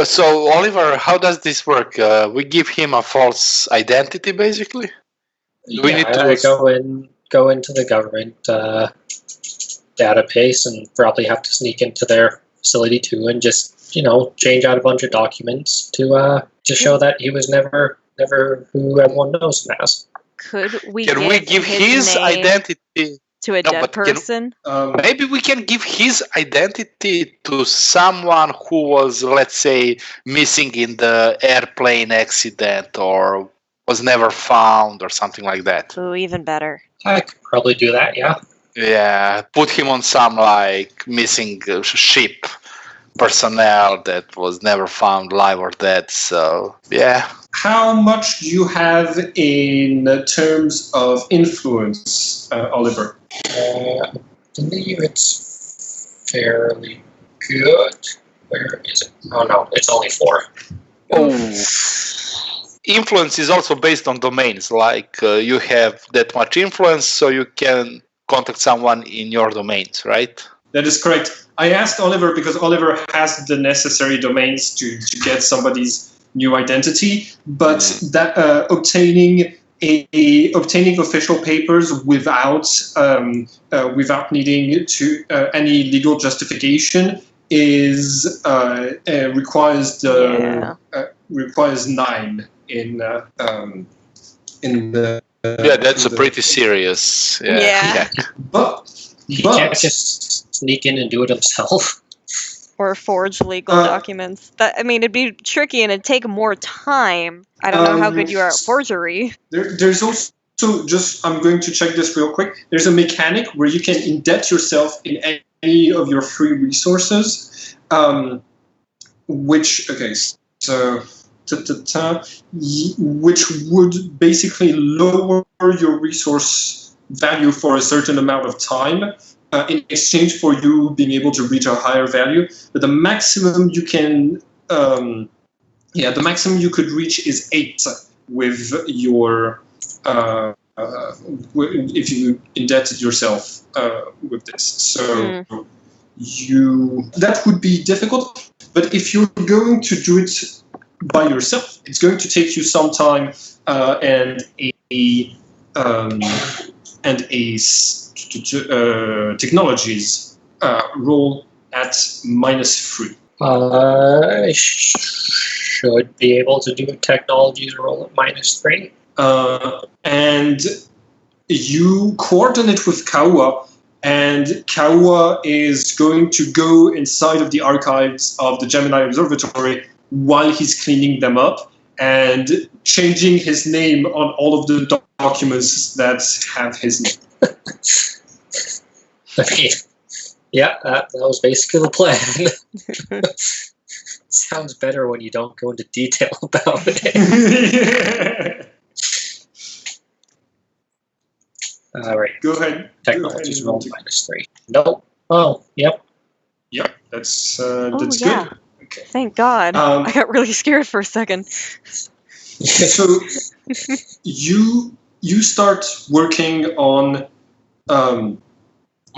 So, Oliver, how does this work? We give him a false identity, basically. We need to go into the government database and probably have to sneak into their facility too, and just change out a bunch of documents to show that he was never who everyone knows him as. Could we give his identity to a dead person? Maybe we can give his identity to someone who was, let's say, missing in the airplane accident or was never found or something like that. Oh, even better. I could probably do that, yeah. Yeah, put him on some missing ship personnel that was never found alive or dead. So, yeah. How much do you have in terms of influence, Oliver? I believe it's fairly good. Where is it? Oh no, it's only 4. Oh. Influence is also based on domains. You have that much influence, so you can contact someone in your domains, right? That is correct. I asked Oliver because Oliver has the necessary domains to get somebody's new identity, but that obtaining official papers without needing to any legal justification is requires 9 in the. That's pretty serious. Yeah. But he can't just sneak in and do it himself. Or forge legal documents. It'd be tricky and it'd take more time. I don't know how good you are at forgery. There's also I'm going to check this real quick. There's a mechanic where you can indebt yourself in any of your free resources, which would basically lower your resource value for a certain amount of time. In exchange for you being able to reach a higher value, but the maximum you can, the maximum you could reach is 8 with your, if you indebted yourself with this. So that would be difficult. But if you're going to do it by yourself, it's going to take you some time and a technologies roll at -3. I should be able to do a technologies roll at -3. And you coordinate with Kawa, and Kawa is going to go inside of the archives of the Gemini Observatory while he's cleaning them up and changing his name on all of the documents that have his name. That was basically the plan. Sounds better when you don't go into detail about it. All right. Go ahead. Technologies roll -3. Nope. Oh, yep. Yep, that's yeah. good. Okay. Thank God. I got really scared for a second. So you start working on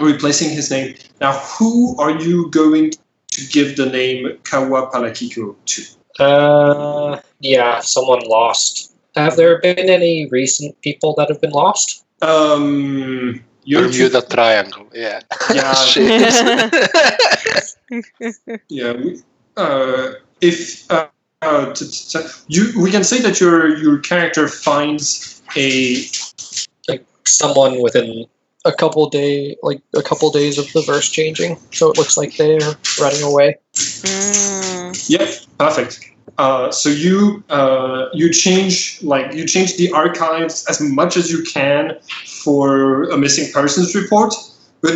replacing his name. Now, who are you going to give the name Kawa Palakiko to? Someone lost. Have there been any recent people that have been lost? Bermuda Triangle, yeah. Yeah. We can say that your character finds someone within a couple days of the verse changing, so it looks like they're running away. Yep, perfect. So you change the archives as much as you can for a missing persons report. But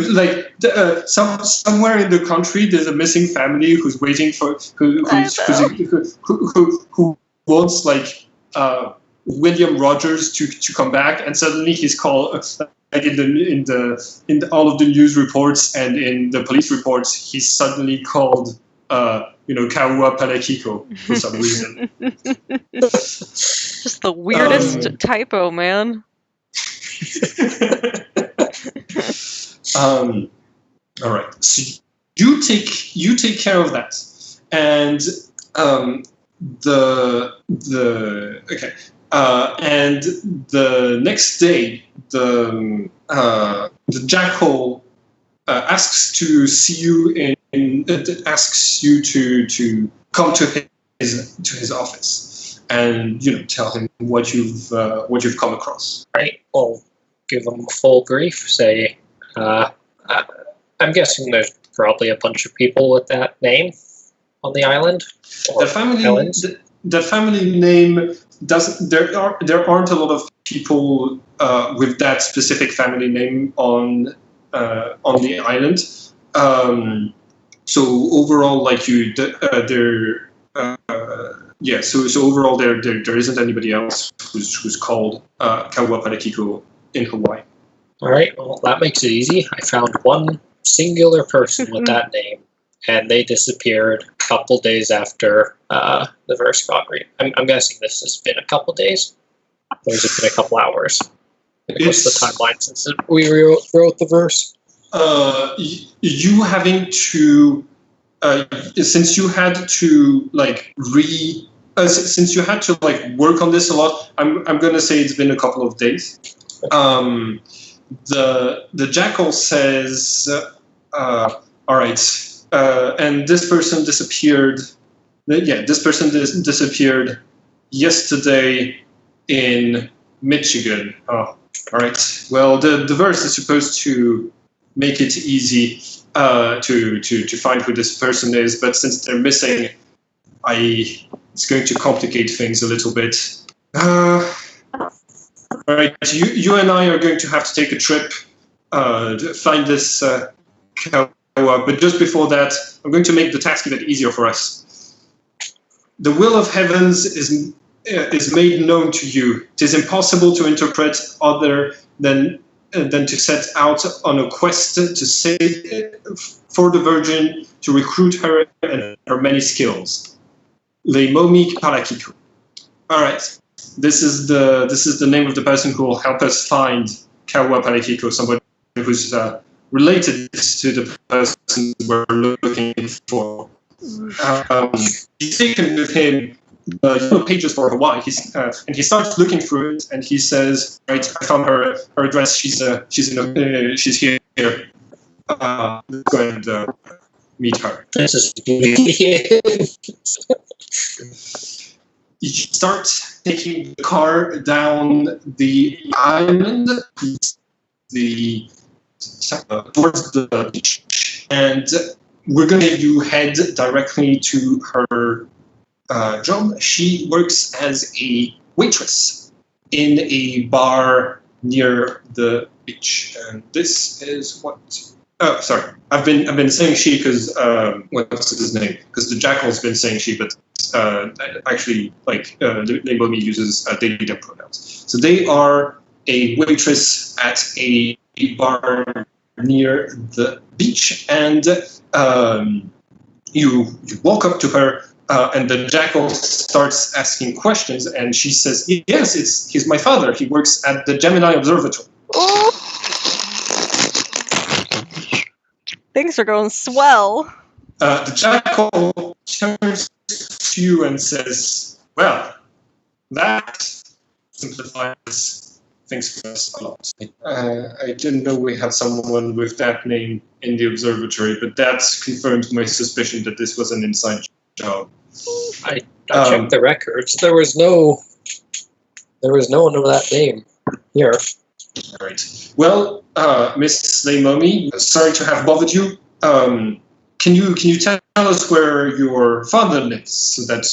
somewhere in the country, there's a missing family who's waiting for who wants William Rogers to come back, and suddenly he's called in all of the news reports and in the police reports, he's suddenly called Kawa Palakiko for some reason. Just the weirdest typo, man. All right. So you take care of that, and And the next day, the Jackal asks to see you asks you to come to his office and tell him what you've come across. Right. I'll give them a full brief. Say, I'm guessing there's probably a bunch of people with that name on the island. The family name doesn't. There aren't a lot of people with that specific family name on the island. So overall, So overall, there isn't anybody else who's called Kaua Palakiko in Hawaii. All right. Well, that makes it easy. I found one singular person with that name, and they disappeared a couple days after the verse got read. I'm guessing this has been a couple days, or has it been a couple hours? What's the timeline since we wrote the verse? You having to, since you had to since you had to work on this a lot, I'm gonna say it's been a couple of days. The Jackal says, all right, and this person disappeared. This person disappeared yesterday in Michigan. Oh, all right. Well, the verse is supposed to make it easy to find who this person is, but since they're missing, it's going to complicate things a little bit. All right, you and I are going to have to take a trip to find this Kaua, but just before that, I'm going to make the task a bit easier for us. The will of heavens is made known to you. It is impossible to interpret other than to set out on a quest to save for the Virgin, to recruit her and her many skills. Leimomi Palakiko. All right. This is the name of the person who will help us find Kaua Palakiko, somebody who's related to the person we're looking for. He's taken with him pages for Hawaii. And he starts looking through it, and he says, "Right, I found her address. She's here. Let's go and meet her." This is You start taking the car down the island, towards the beach, and we're going to have you head directly to her job. She works as a waitress in a bar near the beach, and this is what. Oh, sorry. I've been saying she because what's his name? Because the Jackal's been saying she, but actually, Leimomi uses they them pronouns. So they are a waitress at a bar near the beach, and you walk up to her, and the Jackal starts asking questions, and she says, "Yes, he's my father. He works at the Gemini Observatory." Things are going swell. The Jackal turns to you and says, "Well, that simplifies things for us a lot. I didn't know we had someone with that name in the observatory, but that confirmed my suspicion that this was an inside job." I checked the records. There was no one of that name here. All right. Well, Miss Leimomi, sorry to have bothered you. Can you tell us where your father lives? So that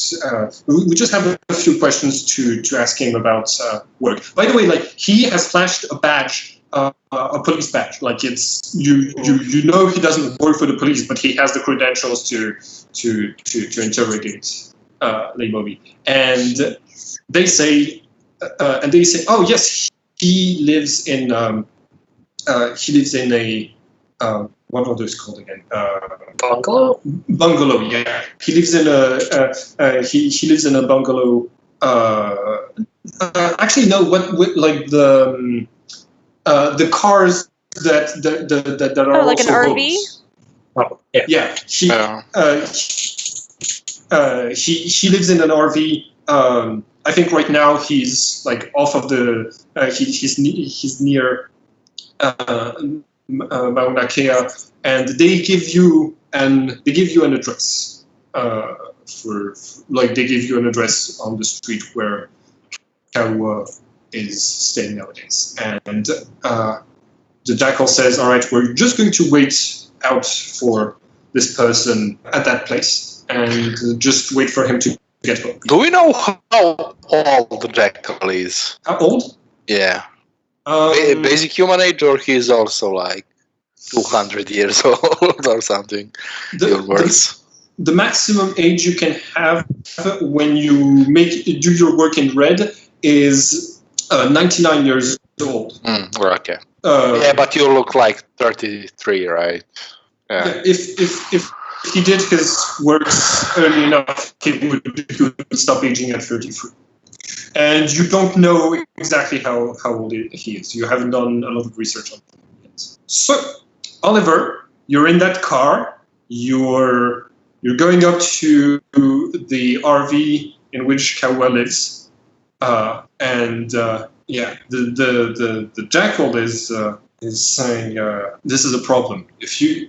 we just have a few questions to ask him about work. By the way, he has flashed a badge, a police badge. It's you know he doesn't work for the police, but he has the credentials to interrogate Leimomi. And they say, oh yes, he lives in a what are those called again? Bungalow. Bungalow. Yeah, he lives in a he lives in a bungalow. Actually, no. What the cars that are like also an RV? boats. Oh, yeah. Yeah. he lives in an RV. I think right now he's like off of the. He's near Mauna Kea, and they give you an address. They give you an address on the street where Kaua is staying nowadays, and the Jackal says, "All right, we're just going to wait out for this person at that place, and just wait for him to get home." Do we know how old the Jackal is? How old? Yeah. Um, Basic human age, or he's also like 200 years old or something? Your words. The maximum age you can have when you do your work in red is 99 years old. Okay. Yeah, but you look like 33, right? Yeah. If he did his works early enough, he would stop aging at 33. And you don't know exactly how old he is. You haven't done a lot of research on him yet. So, Oliver, you're in that car. You're going up to the RV in which Kaua lives, and the Jackal is saying this is a problem. If you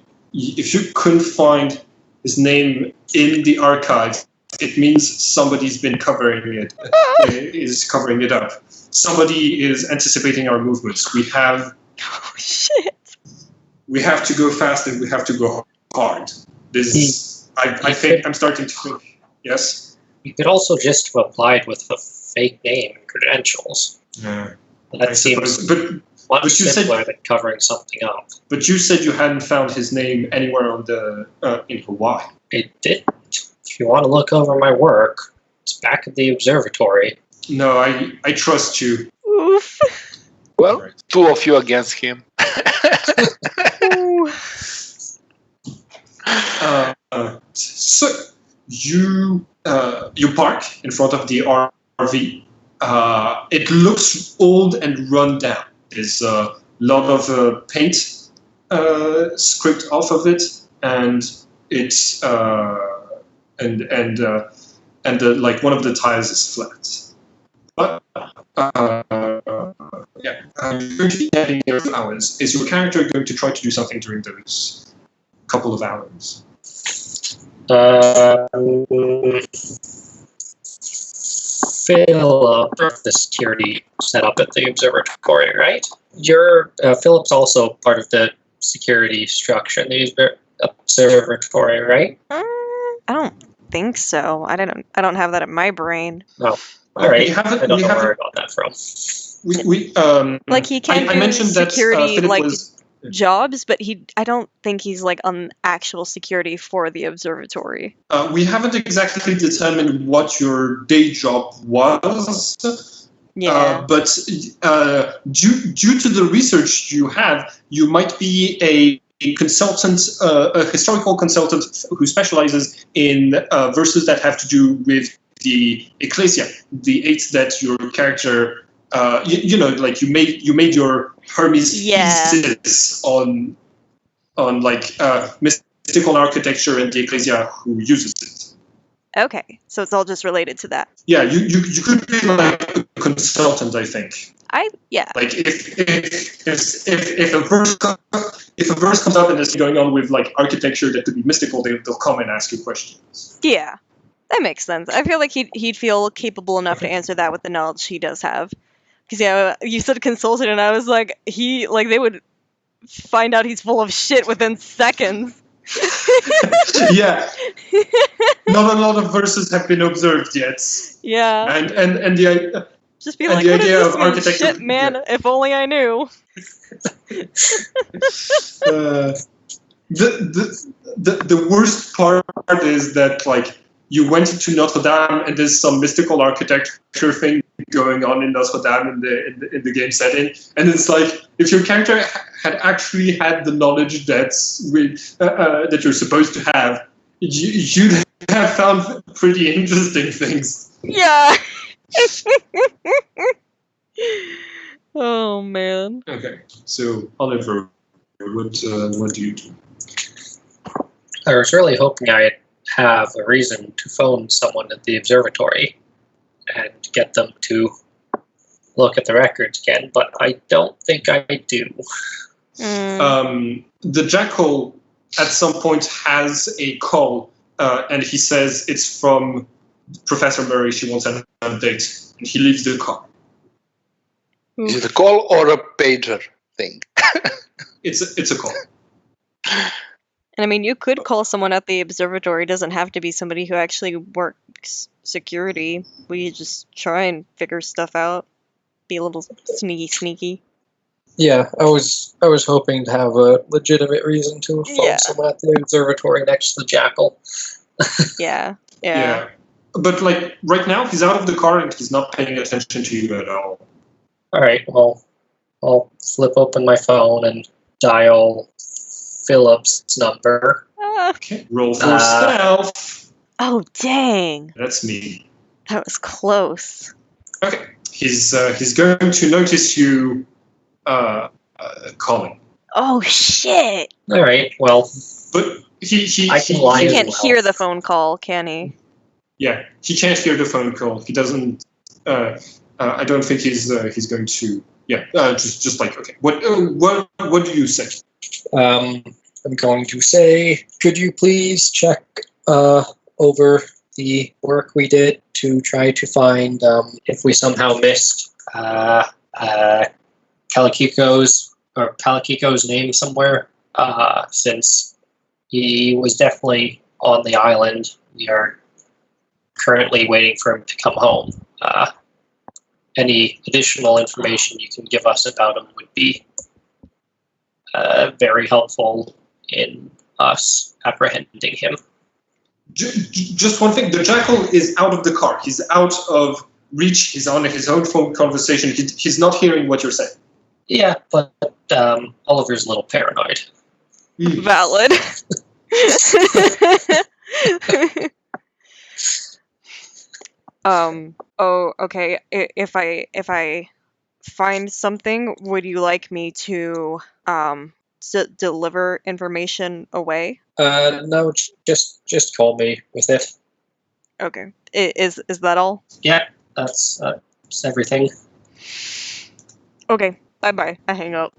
couldn't find his name in the archives, it means somebody's been covering it. Is covering it up. Somebody is anticipating our movements. We have. Oh shit! We have to go fast and we have to go hard. This. I think I'm starting to think. Yes. You could also just have applied with a fake name and credentials. Yeah. That seems much simpler than covering something up. But you said you hadn't found his name anywhere on in Hawaii. It didn't. If you want to look over my work, it's back at the observatory. No, I trust you. Oof. Well, right. Two of you against him. So you park in front of the RV. It looks old and run down. There's a lot of paint scraped off of it, and it's like one of the tires is flat. But going to be heading in a few hours. Is your character going to try to do something during those couple of hours? Philip, the security set up at the observatory, right? Philip's also part of the security structure in the observatory, right? I don't think so. I don't have that in my brain. No. All right. I don't know where I got that from. Like he can't do mentioned security that, jobs, but I don't think he's like on actual security for the observatory. We haven't exactly determined what your day job was. Yeah. But due to the research you have, you might be a consultant, a historical consultant who specializes in verses that have to do with the Ecclesia, the eight that your character. Like you made your Hermes thesis on mystical architecture and the Ecclesia who uses it. Okay, so it's all just related to that. Yeah, you could be like a consultant, I think. Like if a verse comes up and it's going on with like architecture that could be mystical, they'll come and ask you questions. Yeah, that makes sense. I feel like he'd feel capable enough to answer that with the knowledge he does have. Because you said consultant, and I was like, they would find out he's full of shit within seconds. Yeah, not a lot of verses have been observed yet. Yeah, and the just be like, the what idea is of this architecture, shit, man? Yeah. If only I knew. The worst part is that like you went to Notre Dame and there's some mystical architecture thing going on in Notre Dame in the game setting, and it's like if your character had actually had the knowledge that you're supposed to have, you'd have found pretty interesting things. Yeah. Oh man. Okay, so Oliver, what do you do? I was really hoping I have a reason to phone someone at the observatory and get them to look at the records again, but I don't think I do. The Jackal at some point has a call, and he says it's from Professor Murray. She wants an update, and he leaves the car. Is it a call or a pager thing? It's a call. And I mean, you could call someone at the observatory. It doesn't have to be somebody who actually works security. We just try and figure stuff out. Be a little sneaky. Yeah, I was hoping to have a legitimate reason to phone someone at the observatory next to the Jackal. Yeah. But like right now, he's out of the car and he's not paying attention to you at all. All right, well, I'll flip open my phone and dial Philip's number. Okay, roll for stealth. Oh, dang. That's me. That was close. Okay, he's going to notice you calling. Oh, shit. All right, well, but he can't hear the phone call, can he? Yeah, he can't hear the phone call. He doesn't. I don't think he's going to. Yeah, just like okay. What do you say? I'm going to say, could you please check over the work we did to try to find if we somehow missed Palakiko's name somewhere, since he was definitely on the island. We are currently waiting for him to come home. Any additional information you can give us about him would be very helpful in us apprehending him. Just one thing, the Jackal is out of the car. He's out of reach. He's on his own phone conversation. He's not hearing what you're saying. Yeah, but Oliver's a little paranoid. Valid. Oh, okay. If I find something, would you like me to deliver information away? No, just call me with it. Okay. Is that all? Yeah, that's everything. Okay. Bye. I hang up.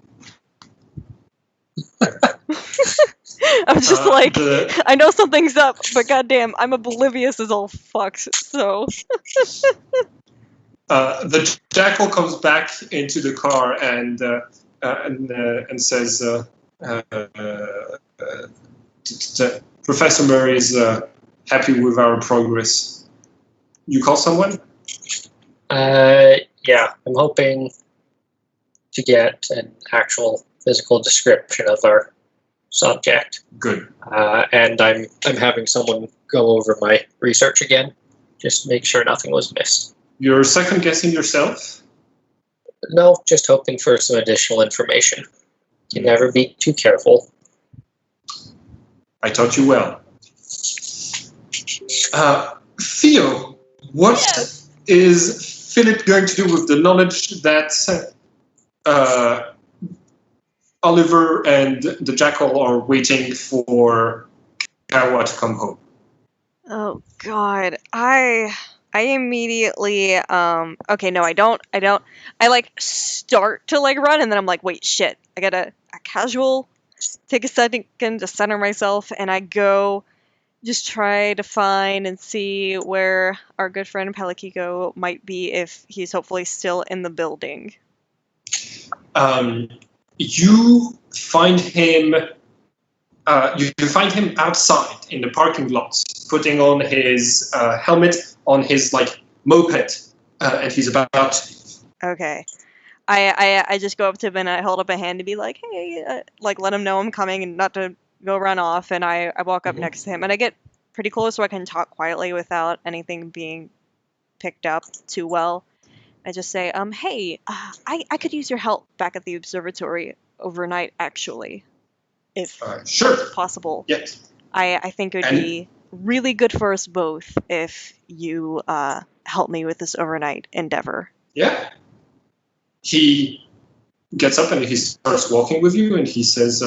I'm just I know something's up, but goddamn, I'm oblivious as all fucks. So. The Jackal comes back into the car and says, "Professor Murray is happy with our progress. You call someone?" Yeah, I'm hoping to get an actual physical description of our subject. Good. And I'm having someone go over my research again, just to make sure nothing was missed. You're second guessing yourself? No, just hoping for some additional information. You never be too careful. I taught you well. Theo, what is Philip going to do with the knowledge that Oliver and the Jackal are waiting for Kawa to come home? Oh God, I immediately okay, no, I don't. I start to run, and then I'm like, wait, shit. I gotta take a second to center myself, and I go just try to find and see where our good friend Palakiko might be, if he's hopefully still in the building. You find him. You find him outside in the parking lot, putting on his helmet on his moped, and he's about. Okay, I just go up to him and I hold up a hand to be like, hey, let him know I'm coming and not to go run off. And I walk up next to him and I get pretty close so I can talk quietly without anything being picked up too well. I just say, hey, I could use your help back at the observatory overnight, actually, if sure possible. Yes. I think it would be really good for us both if you help me with this overnight endeavor. Yeah. He gets up and he starts walking with you, and he says,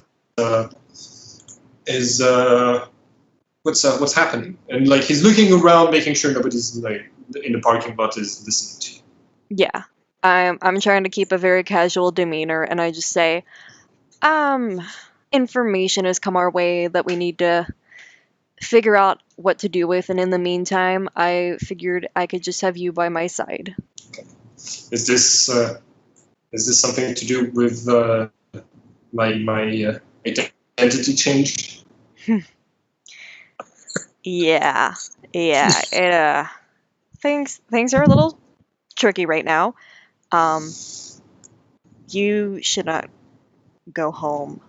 what's happening? And like he's looking around, making sure nobody's like in the parking lot is listening to you. Yeah. I'm trying to keep a very casual demeanor, and I just say, information has come our way that we need to figure out what to do with, and in the meantime, I figured I could just have you by my side. Is this something to do with my identity change? Yeah. It things are a little tricky right now. You should not go home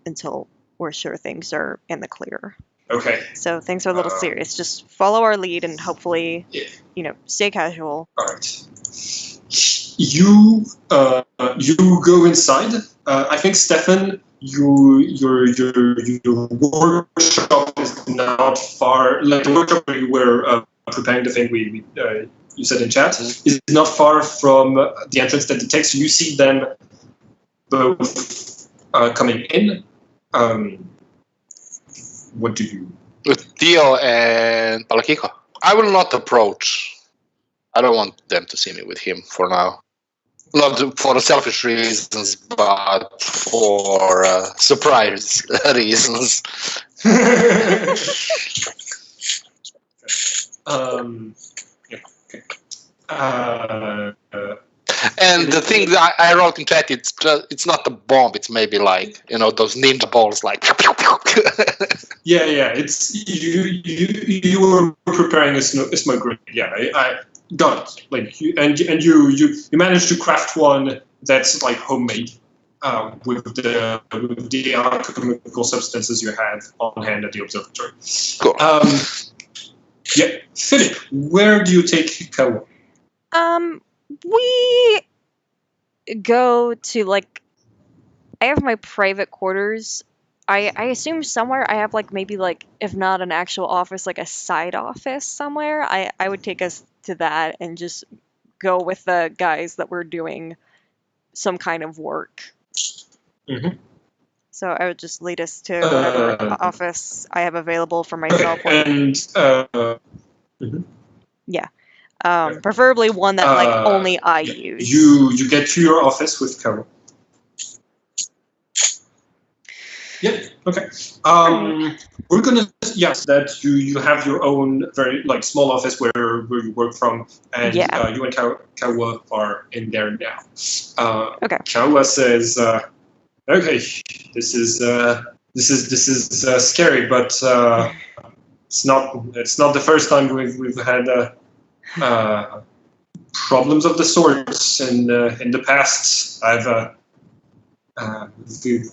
until we're sure things are in the clear. Okay. So things are a little serious. Just follow our lead and hopefully, Yeah. stay casual. All right. You go inside. I think Stefan, your workshop is not far. Like the workshop where you were preparing the thing you said in chat is not far from the entrance that detects. You see them both coming in. What do you? With Theo and Palakiko. I will not approach. I don't want them to see me with him for now. Not for selfish reasons, but for surprise reasons. Yeah, okay. And the thing that I wrote in chat, it's not a bomb. It's maybe like those ninja balls, like. Yeah. It's you were preparing a smoke grenade. Yeah, I got it. Like you managed to craft one that's like homemade with the alchemical substances you had on hand at the observatory. Cool. Yeah, Philip, where do you take Kawa? We go to I have my private quarters. I assume somewhere I have maybe if not an actual office, a side office somewhere. I would take us to that and just go with the guys that were doing some kind of work. Mm-hmm. So I would just lead us to whatever office I have available for myself. And preferably one that only I use. You get to your office with Carol. Yeah. Okay. We're gonna that you have your own very small office where you work from, and you and Kawa are in there now. Okay. Kawa says, "Okay, this is scary, but it's not the first time we've had problems of the sorts in the past.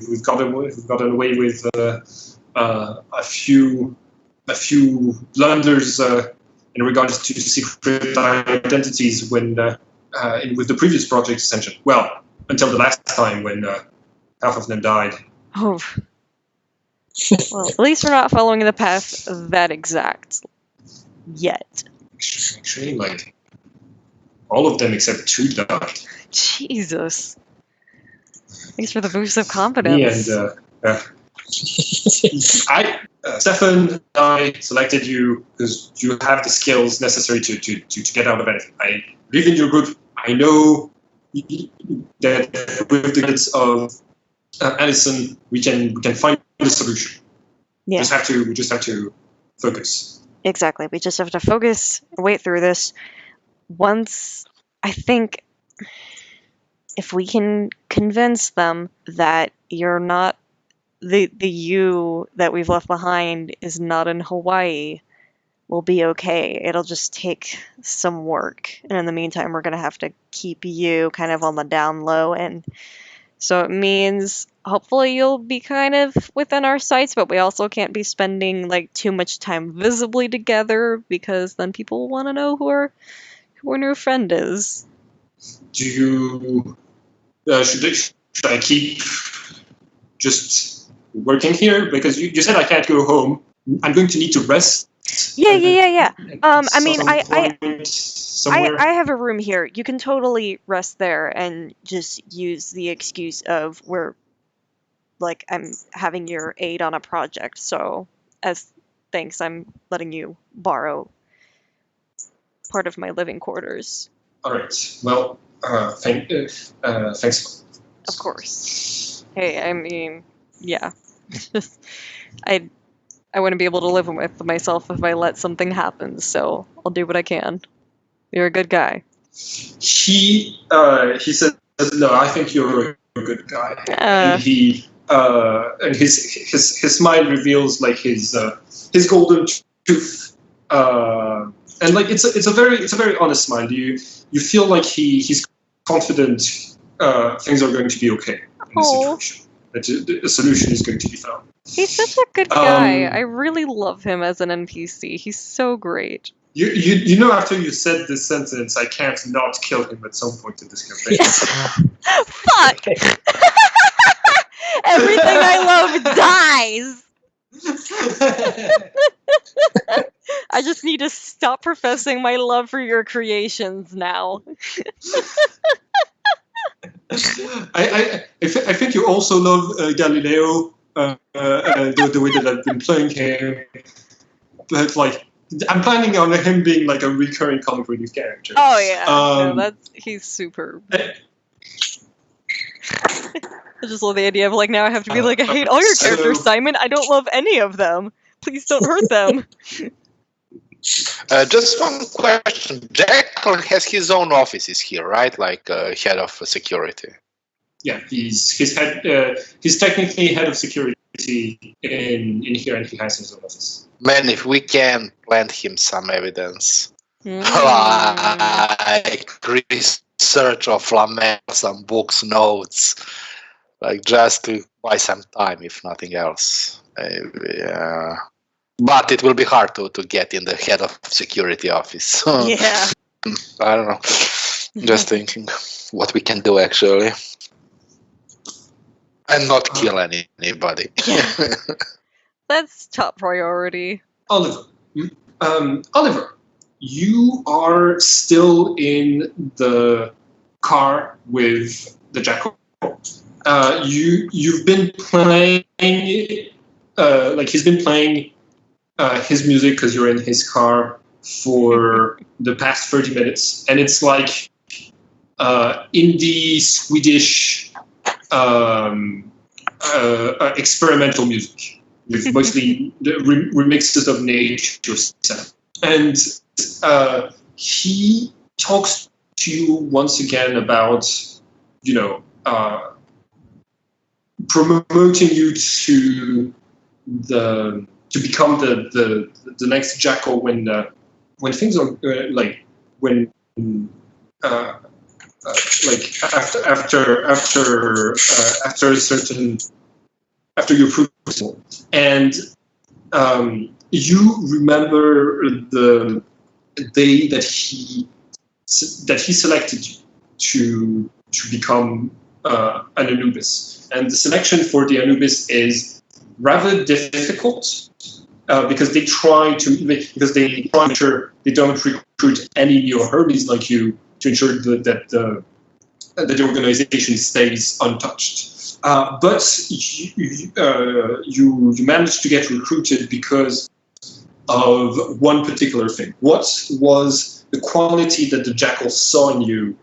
We've gotten away with a few blunders in regards to secret identities when with the previous project Ascension. Well, until the last time when half of them died. Oh. Well, at least we're not following the path that exact yet. Actually, all of them except 2 died. Jesus. Thanks for the boost of confidence. Me and Stefan and I selected you because you have the skills necessary to get out of anything. I believe in your group. I know that with the guidance of Allison, we can find a solution. Yeah. We just have to focus. Exactly. We just have to focus, wait through this. Once, I think, if we can convince them that you're not the you that we've left behind is not in Hawaii, we'll be okay. It'll just take some work. And in the meantime, we're going to have to keep you kind of on the down low. And so it means hopefully you'll be kind of within our sights, but we also can't be spending too much time visibly together because then people will want to know who our new friend is. Do you should I keep just working here? Because you said I can't go home. I'm going to need to rest. Yeah. I mean, somewhere. I have a room here. You can totally rest there and just use the excuse of I'm having your aid on a project. So as thanks, I'm letting you borrow part of my living quarters. All right. Well, thanks. Of course. Hey, I mean, yeah. I wouldn't be able to live with myself if I let something happen, so I'll do what I can. You're a good guy. He said, "No, I think you're a good guy." And his smile reveals like his golden tooth, and like it's a very honest smile. You feel like he's confident things are going to be okay in this situation. That a solution is going to be found. He's such a good guy. I really love him as an NPC. He's so great. You know, after you said this sentence, I can't not kill him at some point in this campaign. Fuck! Everything I love dies! I just need to stop professing my love for your creations now. I think you also love Galileo, the way that I've been playing him. But like, I'm planning on him being like a recurring comic relief character. Oh yeah, he's super. I just love the idea of like now I have to be like, I hate all your characters, Simon. I don't love any of them. Please don't hurt them. Just one question. Jackal has his own offices here, right? Like head of security. Yeah, he's technically head of security in here, and he has his own office. Man, if we can plant him some evidence, like research of Flamen, some books, notes, like just to buy some time, if nothing else. Yeah. But it will be hard to get in the head of security office. Yeah. I don't know. Just thinking what we can do actually. And not kill anybody. That's top priority. Oliver, you are still in the car with the Jackal. You've been playing like he's been playing his music because you're in his car for the past 30 minutes, and it's like indie Swedish experimental music with mostly the remixes of nature stuff. And he talks to you once again about, you know, promoting you to become the next Jackal when things are like when like after your approval, and you remember the day that he selected you to become an Anubis, and the selection for the Anubis is rather difficult because they try to ensure they don't recruit any neo Hermes like you to ensure that the organization stays untouched. But you managed to get recruited because of one particular thing. What was the quality that the Jackal saw in you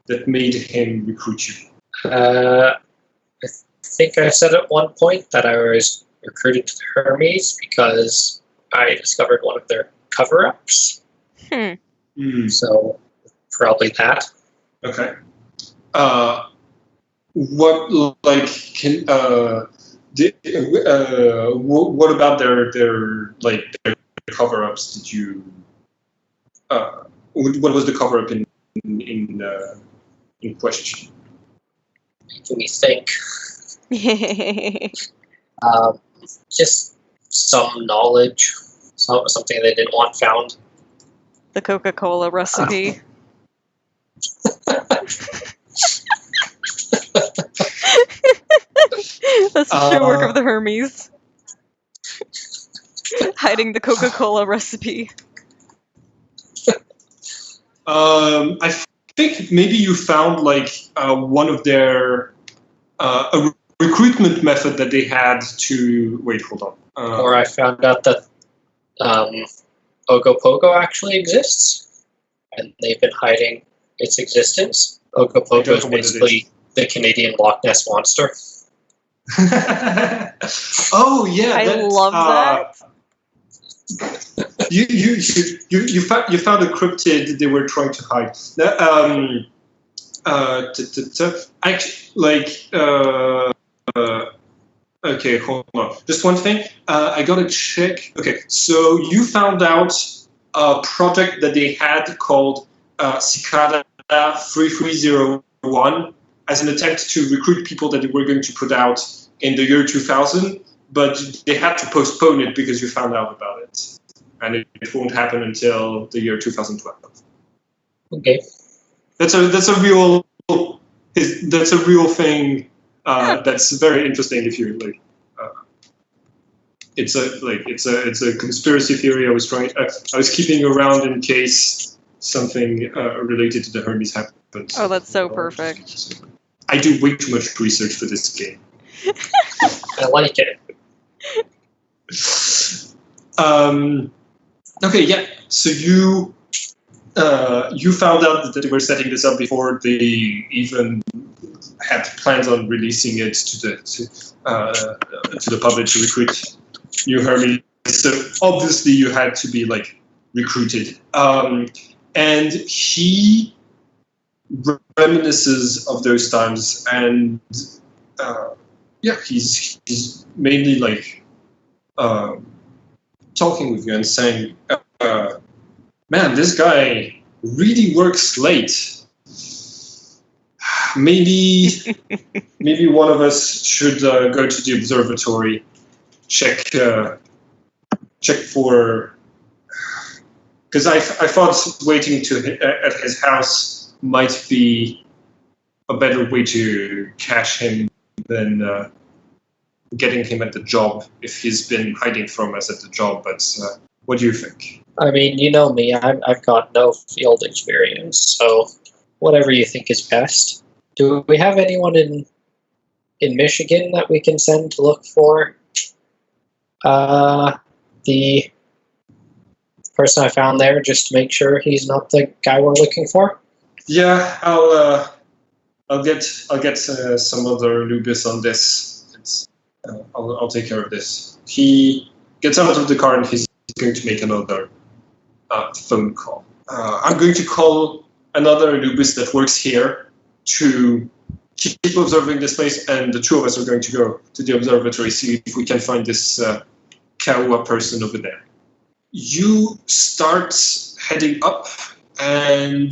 that made him recruit you? I think I said at one point that I was recruited to the Hermes because I discovered one of their cover-ups. So probably that. Okay. What like can what about their cover-ups did you what was the cover-up in question? Making me think. Just some knowledge, something they didn't want found. The Coca-Cola recipe. That's the true work of the Hermes. Hiding the Coca-Cola recipe. I think maybe you found like one of their a recruitment method that they had to wait. Hold on. Or I found out that Ogopogo actually exists, and they've been hiding its existence. Ogopogo is basically the Canadian Loch Ness Monster. Oh yeah, I that's, love that. You found a cryptid they were trying to hide. Okay, hold on. Just one thing. I gotta check. Okay, so you found out a project that they had called Cicada 3301 as an attempt to recruit people that they were going to put out in the year 2000, but they had to postpone it because you found out about it, and it won't happen until the year 2012. Okay. That's a real thing. That's very interesting. If you like, it's a conspiracy theory. I was keeping around in case something related to the Hermes happened. Oh, that's so perfect. I do way too much research for this game. I like it. Okay, yeah. So you found out that they were setting this up before they even had plans on releasing it to the public to recruit new Hermes. So obviously you had to be like recruited. And he reminisces of those times, and he's mainly like talking with you and saying, man, this guy really works late. Maybe one of us should go to the observatory, check for, because I thought waiting at his house might be a better way to catch him than getting him at the job if he's been hiding from us at the job. But what do you think? I mean, you know me, I've got no field experience, so whatever you think is best. Do we have anyone in Michigan that we can send to look for the person I found there, just to make sure he's not the guy we're looking for? Yeah, I'll get some other Lubis on this. I'll take care of this. He gets out of the car and he's going to make another phone call. I'm going to call another Lubis that works here to keep observing this place, and the two of us are going to go to the observatory, see if we can find this Kaua person over there. You start heading up, and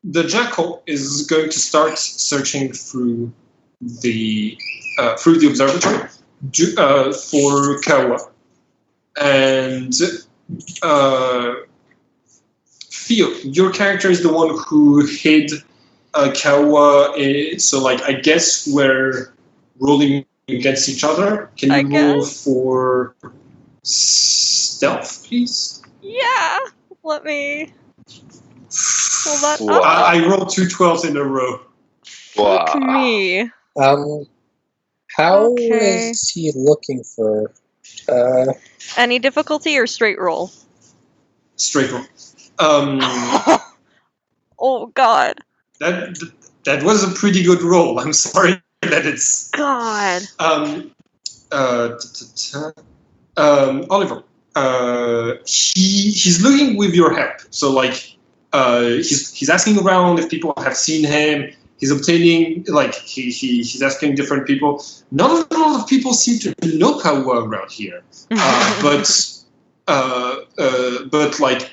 the Jackal is going to start searching through the observatory for Kaua. And Theo, your character is the one who hid Kaua. So, like, I guess we're rolling against each other. Can you roll for stealth, please? Yeah. Let me pull that Wow. up. I rolled 2 12s in a row. Fuck me. How Okay. is he looking for? Any difficulty or straight roll? Straight roll. Oh God. That was a pretty good roll. I'm sorry that it's. God. Oliver. He's looking with your help. So like, he's asking around if people have seen him. He's obtaining, like, he's asking different people. Not a lot of people seem to know Kaua around here, but like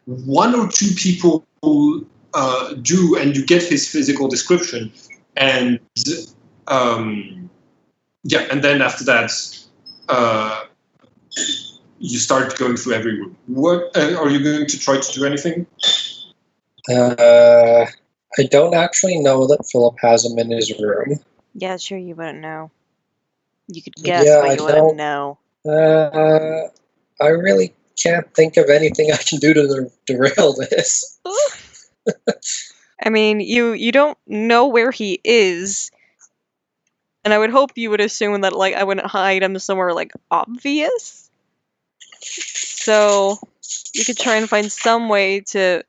1 or 2 people do, and you get his physical description, and and then after that, you start going through every room. What are you going to try to do? Anything? I don't actually know that Philip has him in his room. Yeah, sure, you wouldn't know. You could guess, Yeah, but you wouldn't know. I really can't think of anything I can do to derail this. I mean, you don't know where he is, and I would hope you would assume that, like, I wouldn't hide him somewhere, like, obvious. So you could try and find some way to,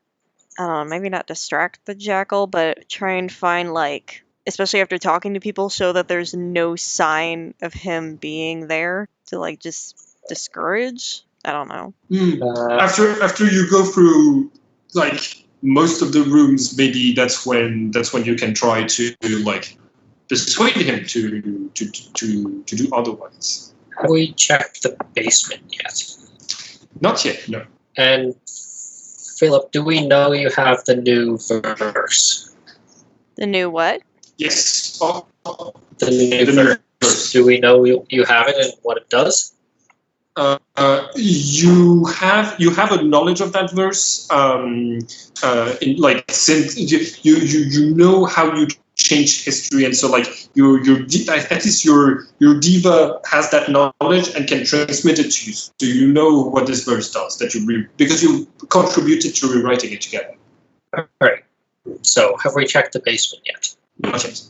I don't know, maybe not distract the Jackal, but try and find, like, especially after talking to people, show that there's no sign of him being there to, like, just discourage. I don't know. After you go through like most of the rooms, maybe that's when you can try to like persuade him to do otherwise. Have we checked the basement yet? Not yet, no. And Philip, do we know you have the new verse? The new what? Yes. The new The verse. verse. Do we know you have it and what it does? You have a knowledge of that verse, since you know how you change history, and so like at least your diva has that knowledge and can transmit it to you. So you know what this verse does that because you contributed to rewriting it together. All right. So have we checked the basement yet? Not yet.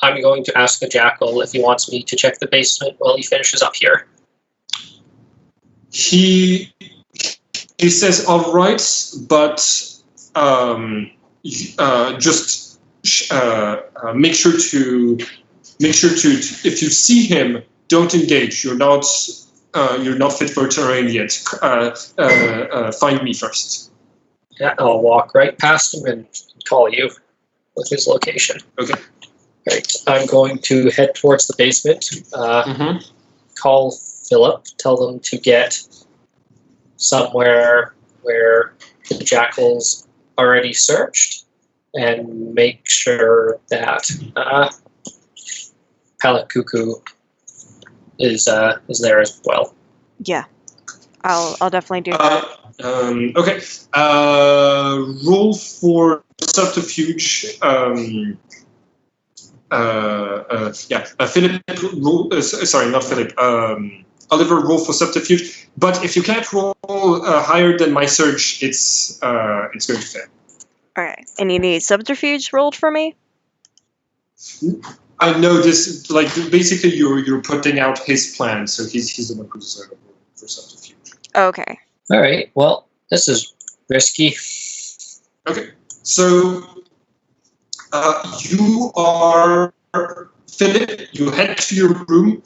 I'm going to ask the Jackal if he wants me to check the basement while he finishes up here. He says, "All right, but just make sure to if you see him, don't engage. You're not fit for terrain yet. Find me first." Yeah, I'll walk right past him and call you with his location. Okay. Right. I'm going to head towards the basement. Call Philip. Tell them to get somewhere where the Jackal's already searched, and make sure that Palakiko is there as well. Yeah. I'll definitely do that. Okay. Roll for subterfuge. Philip, sorry, not Philip. Oliver, roll for subterfuge. But if you can't roll higher than my search, it's going to fail. Alright. And you need subterfuge rolled for me? I know this. Like basically, you're putting out his plan, so he's the one who's rolling for subterfuge. Okay. All right. Well, this is risky. Okay. So you are Philip. You head to your room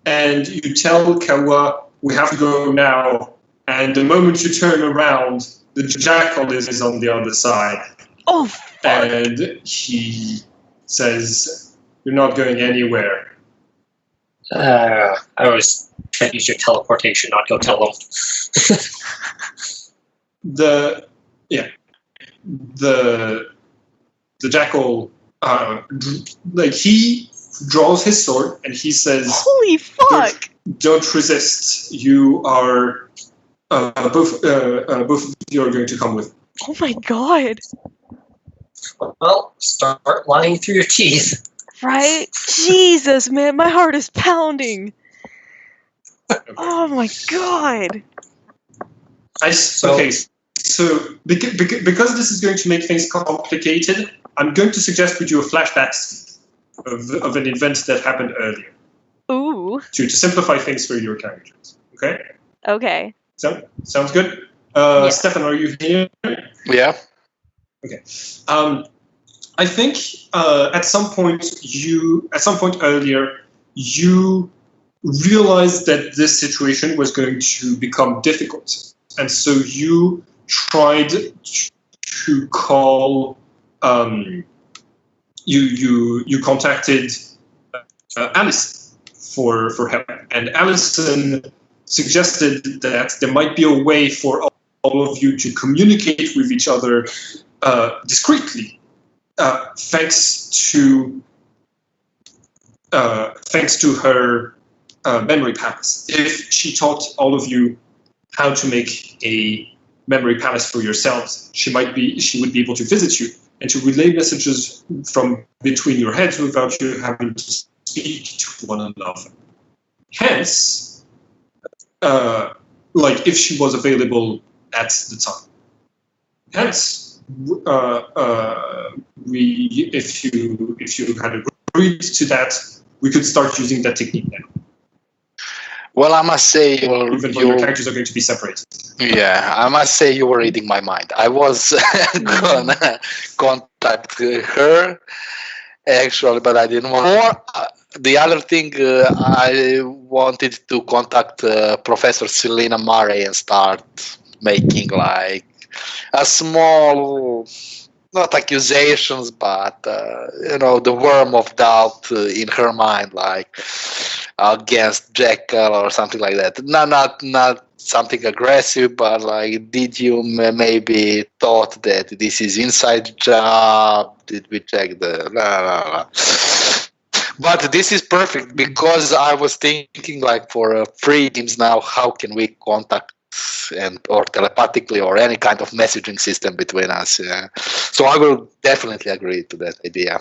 and you tell Kawa, "We have to go now." And the moment you turn around, the Jackal is on the other side. Oh, fuck. And he says, "You're not going anywhere." I always try to use your teleportation, not go tell them. The Jackal, he draws his sword and he says, Holy fuck! Don't resist. You are both of you are going to come with." Oh my god. Well, start lying through your teeth. Right? Jesus, man, my heart is pounding. Oh my god. So because this is going to make things complicated, I'm going to suggest we do a flashback of an event that happened earlier. Ooh. To simplify things for your characters. Okay? Okay. Sounds good? Yeah. Stefan, are you here? Yeah. Okay. I think at some point earlier, you realized that this situation was going to become difficult, and so you tried to call. You contacted Alison for help, and Alison suggested that there might be a way for all of you to communicate with each other discreetly, thanks to her memory palace. If she taught all of you how to make a memory palace for yourselves, she would be able to visit you and to relay messages from between your heads without you having to speak to one another. Hence, if she was available at the time. Hence, if you had agreed to that, we could start using that technique now. Well, I must say, even though your characters are going to be separated. yeah, I must say you were reading my mind. I was gonna contact her actually, but I didn't want. Or the other thing, I wanted to contact Professor Selena Murray and start making like a small, not accusations, but the worm of doubt in her mind, like against Jackal or something like that. Not something aggressive, but like, did you maybe thought that this is inside job? Did we check the But this is perfect because I was thinking like for free games now, how can we contact or telepathically or any kind of messaging system between us? So I will definitely agree to that idea.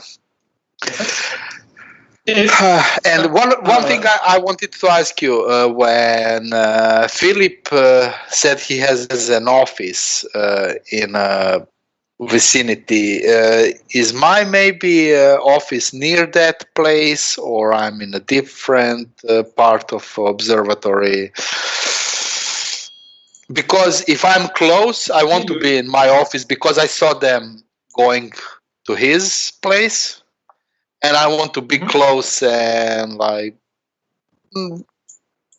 And one thing I wanted to ask you, when Philip said he has an office in a vicinity, is my maybe office near that place, or I'm in a different part of observatory? Because if I'm close, I want to be in my office because I saw them going to his place, and I want to be close and like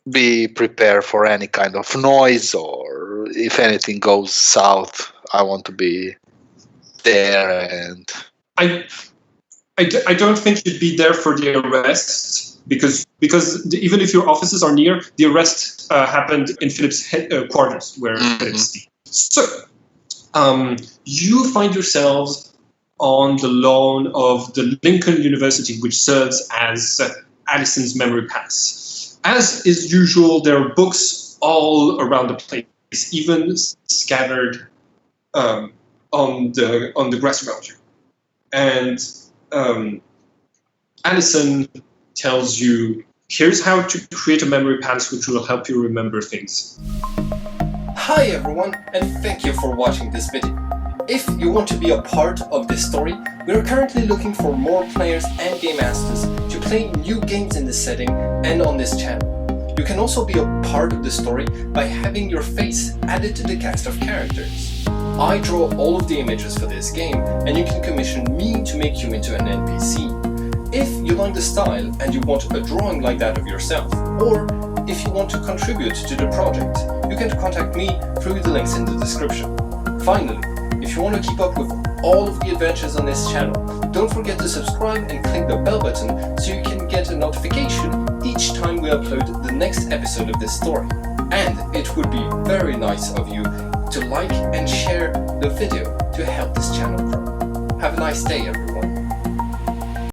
be prepared for any kind of noise, or if anything goes south, I want to be there. And I don't think you'd be there for the arrest because even if your offices are near, the arrest happened in Philip's quarters where Philip stayed. So you find yourselves on the lawn of the Lincoln University, which serves as Addison's memory pass. As is usual, there are books all around the place, even scattered on the grass around you. And Addison tells you, here's how to create a memory palace which will help you remember things. Hi everyone, and thank you for watching this video. If you want to be a part of this story, we are currently looking for more players and game masters to play new games in this setting and on this channel. You can also be a part of the story by having your face added to the cast of characters. I draw all of the images for this game, and you can commission me to make you into an NPC. If you like the style and you want a drawing like that of yourself, or if you want to contribute to the project, you can contact me through the links in the description. Finally, if you want to keep up with all of the adventures on this channel, don't forget to subscribe and click the bell button so you can get a notification each time we upload the next episode of this story. And it would be very nice of you to like and share the video to help this channel grow. Have a nice day, everyone.